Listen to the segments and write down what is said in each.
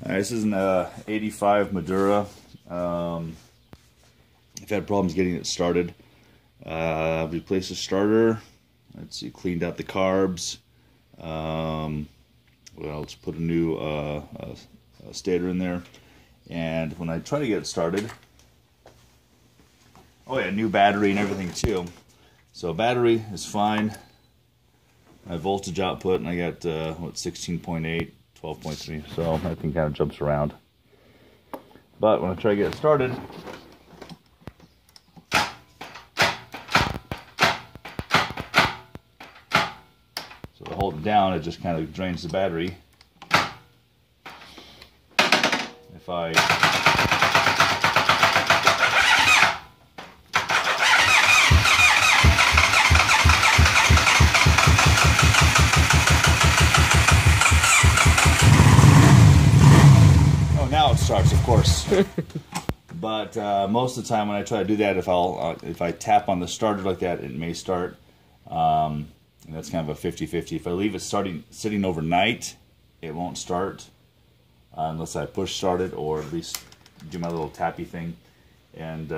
Alright, this is an 85 Madura. I've had problems getting it started. Replaced the starter. Let's see, cleaned out the carbs. What else? Put a new stator in there. And when I try to get it started, oh yeah, new battery and everything too. So battery is fine. My voltage output, and I got what, 16.8, 12.3, so that thing kind of jumps around. But when I try to get it started, so to hold it down, it just kind of drains the battery. If I now it starts, of course. But most of the time when I try to do that, if I tap on the starter like that, it may start. And that's kind of a 50-50. If I leave it sitting overnight, it won't start unless I push start it, or at least do my little tappy thing. And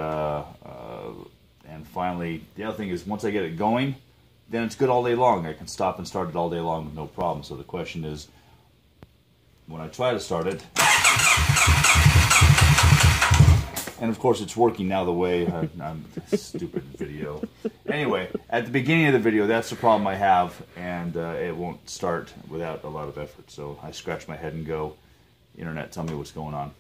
finally, the other thing is, once I get it going, then it's good all day long. I can stop and start it all day long with no problem. So the question is, when I try to start it, and of course it's working now the way I'm stupid video. Anyway, at the beginning of the video, that's the problem I have, and it won't start without a lot of effort. So I scratch my head and go, internet, tell me what's going on.